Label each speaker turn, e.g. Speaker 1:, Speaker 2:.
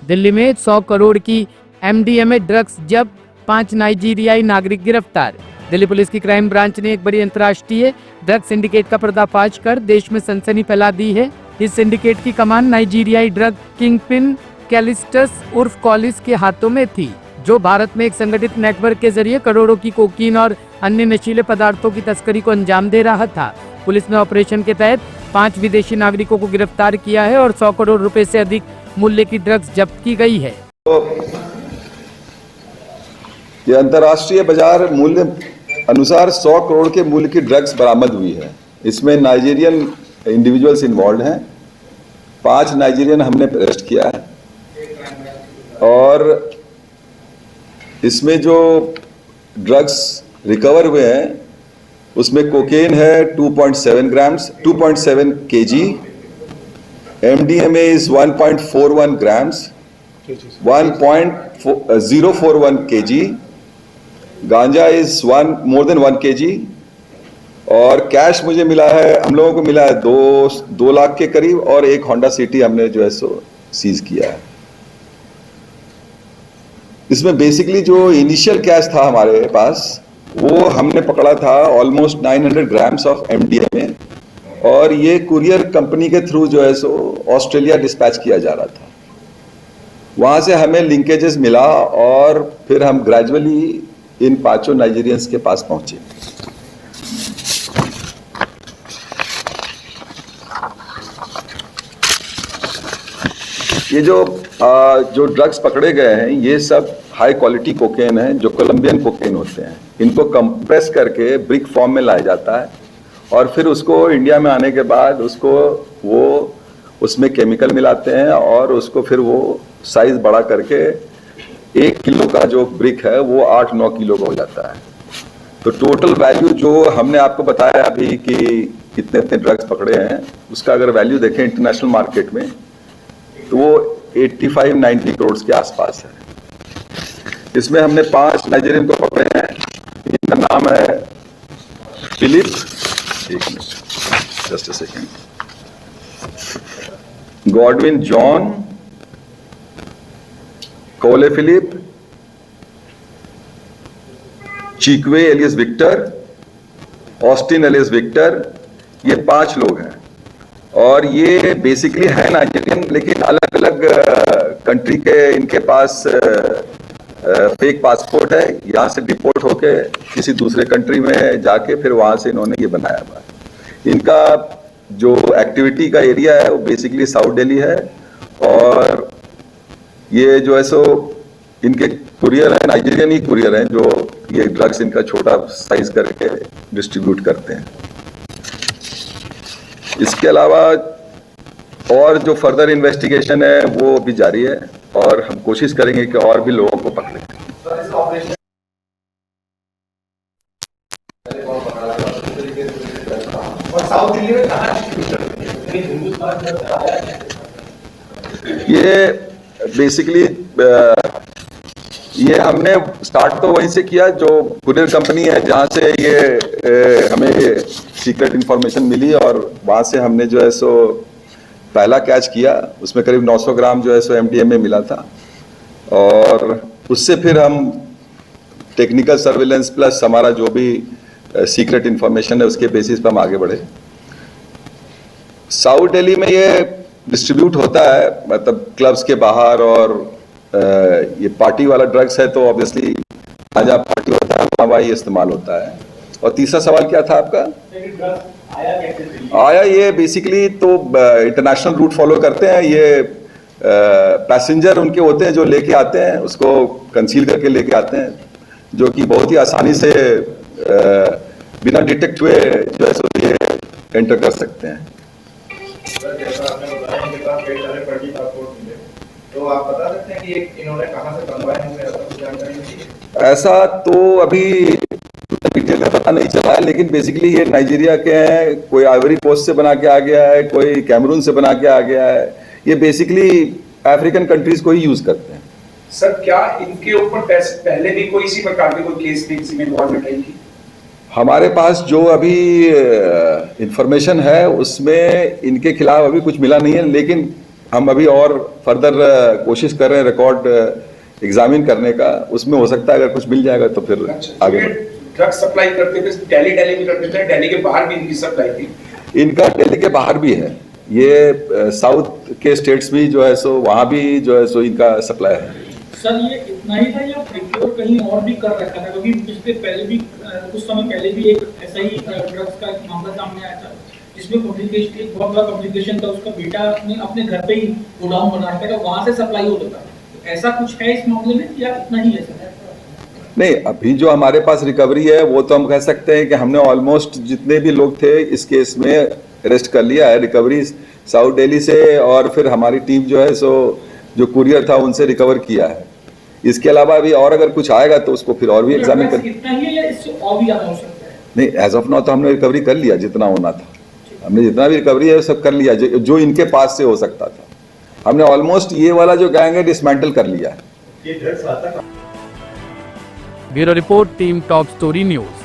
Speaker 1: दिल्ली में 100 करोड़ की MDMA drugs जब्त, 5 नाइजीरियाई नागरिक गिरफ्तार। दिल्ली पुलिस की क्राइम ब्रांच ने एक बड़ी अंतर्राष्ट्रीय ड्रग सिंडिकेट का पर्दाफाश कर देश में सनसनी फैला दी है। इस सिंडिकेट की कमान नाइजीरियाई ड्रग किंगपिन कैलिस्टस उर्फ कॉलिस के हाथों में थी, जो भारत में एक संगठित नेटवर्क के जरिए करोड़ों की कोकीन और अन्य नशीले पदार्थों की तस्करी को अंजाम दे रहा था। पुलिस ने ऑपरेशन के तहत 5 विदेशी नागरिकों को गिरफ्तार किया है और 100 करोड़ रुपए से अधिक मूल्य की ड्रग्स जब्त की गई है।
Speaker 2: ये अंतर्राष्ट्रीय बाजार मूल्य अनुसार 100 करोड़ के मूल्य की ड्रग्स बरामद हुई है। इसमें नाइजीरियन इंडिविजुअल्स इन्वॉल्व हैं। 5 नाइजीरियन हमने अरेस्ट किया है और इसमें जो ड्रग्स रिकवर हुए हैं उसमें कोकेन है 2.7 grams 2.7 KG, MDMA is 1.41 grams 1.041 KG, गांजा इज मोर देन 1 केजी और कैश मुझे मिला है, हम लोगों को मिला है 2 लाख के करीब और एक होंडा सिटी हमने जो है सो सीज किया है। इसमें बेसिकली जो इनिशियल कैश था हमारे पास वो हमने पकड़ा था ऑलमोस्ट 900 ग्राम्स ऑफ एमडीएमए और ये कुरियर कंपनी के थ्रू जो है सो ऑस्ट्रेलिया डिस्पैच किया जा रहा था। वहां से हमें लिंकेजेस मिला और फिर हम ग्रेजुअली इन 5 नाइजीरियंस के पास पहुंचे। ये जो ड्रग्स पकड़े गए हैं ये सब हाई क्वालिटी कोकेन है, जो कोलंबियन कोकेन होते हैं। इनको कंप्रेस करके ब्रिक फॉर्म में लाया जाता है और फिर उसको इंडिया में आने के बाद उसको वो उसमें केमिकल मिलाते हैं और उसको फिर वो साइज बड़ा करके 1 किलो का जो ब्रिक है वो 8-9 किलो का हो जाता है। तो टोटल वैल्यू जो हमने आपको बताया अभी कि कितने ड्रग्स पकड़े हैं उसका अगर वैल्यू देखें इंटरनेशनल मार्केट में तो वो 85-90 करोड़ के आसपास है। इसमें हमने 5 नाइजीरियन को पकड़े हैं। इनका नाम है फिलिप, एक minute just a second, Godwin John, Cole Philip, Chikwe Elias Victor, Austin Elias Victor, ये 5 लोग हैं और ये बेसिकली है नाइजीरियन लेकिन अलग अलग कंट्री के इनके पास फेक पासपोर्ट है। यहाँ से डिपोर्ट होके किसी दूसरे कंट्री में जाके फिर वहां से इन्होंने ये बनाया हुआ है। इनका जो एक्टिविटी का एरिया है वो बेसिकली साउथ दिल्ली है और ये जो है सो इनके कुरियर है, नाइजीरियन ही कुरियर हैं जो ये ड्रग्स इनका छोटा साइज करके डिस्ट्रीब्यूट करते हैं। इसके अलावा और जो फर्दर इन्वेस्टिगेशन है वो भी जारी है और हम कोशिश करेंगे कि और भी लोगों को पकड़ें। ये बेसिकली ये हमने स्टार्ट तो वहीं से किया जो कुरियर कंपनी है जहां से ये हमें सीक्रेट इंफॉर्मेशन मिली और वहां से हमने जो है सो पहला कैच किया। उसमें करीब 900 ग्राम जो है सो एमडीएमए मिला था और उससे फिर हम टेक्निकल सर्विलेंस प्लस हमारा जो भी सीक्रेट इंफॉर्मेशन है उसके बेसिस पर हम आगे बढ़े। साउथ दिल्ली में ये डिस्ट्रीब्यूट होता है, मतलब क्लब्स के बाहर और ये पार्टी वाला ड्रग्स है तो ऑब्वियसली जहाँ पार्टी होता है वहाँ ये इस्तेमाल होता है। और तीसरा सवाल क्या था आपका? आया ये बेसिकली तो इंटरनेशनल रूट फॉलो करते हैं। ये पैसेंजर उनके होते हैं जो लेके आते हैं, उसको कंसील करके लेके आते हैं, जो कि बहुत ही आसानी से बिना डिटेक्ट हुए जो है सो ये एंटर कर सकते हैं।
Speaker 3: तो आप बता सकते हैं कि इन्होंने कहां से बनवाए होंगे?
Speaker 2: ऐसा तो अभी डिटेल में पता नहीं चला है, लेकिन बेसिकली ये नाइजीरिया के हैं, कोई आइवरी कोस्ट से बना के आ गया है, कोई कैमरून से बना के आ गया है। ये बेसिकली अफ्रीकन कंट्रीज को ही यूज करते हैं।
Speaker 3: सर क्या इनके ऊपर पहले भी कोई इसी प्रकार के कोई केस किसी में इन्वॉल्वमेंट है इनकी?
Speaker 2: हमारे पास जो अभी इंफॉर्मेशन है उसमें इनके खिलाफ अभी कुछ मिला नहीं है, लेकिन हम अभी और फर्दर कोशिश कर रहे हैं रिकॉर्ड एग्जामिन करने का, उसमें हो सकता है अगर कुछ मिल जाएगा तो फिर आगे
Speaker 3: ड्रग सप्लाई करते थे दिल्ली में करते थे, दिल्ली के बाहर भी इनकी सप्लाई थी।
Speaker 2: इनका दिल्ली के बाहर भी है, ये साउथ के स्टेट्स भी जो है सो वहाँ भी जो है सो इनका सप्लाई है।
Speaker 4: सर ये इतना ही था या प्रिक्योर कहीं और भी कर रखा था? क्योंकि पिछले पहले भी कुछ समय पहले भी एक ऐसा ही ड्रग्स का एक मामला सामने आया था जिसमें कम्युनिकेशन एक बहुत बड़ा कम्युनिकेशन था, उसका बेटा ने अपने घर पे ही गोडाउन बना रखा था, वहां से सप्लाई होता था। तो ऐसा कुछ है इस मामले में या इतना ही है सर?
Speaker 2: नहीं, अभी जो हमारे पास रिकवरी है वो तो हम कह सकते हैं कि हमने ऑलमोस्ट जितने भी लोग थे इस केस में अरेस्ट कर लिया है। रिकवरी साउथ दिल्ली से और फिर हमारी टीम जो है सो जो कुरियर था उनसे रिकवर किया है। इसके अलावा भी और अगर कुछ आएगा तो उसको फिर और भी एग्जामिन कर।
Speaker 4: इतना ही है या इससे और भी ज्यादा हो सकता है?
Speaker 2: नहीं, एज ऑफ नाउ तो हमने रिकवरी कर लिया जितना होना था, हमने जितना भी रिकवरी है सब कर लिया जो इनके पास से हो सकता था। हमने ऑलमोस्ट ये वाला जो कहेंगे डिसमेंटल कर लिया है।
Speaker 1: Bureau report, team top story news.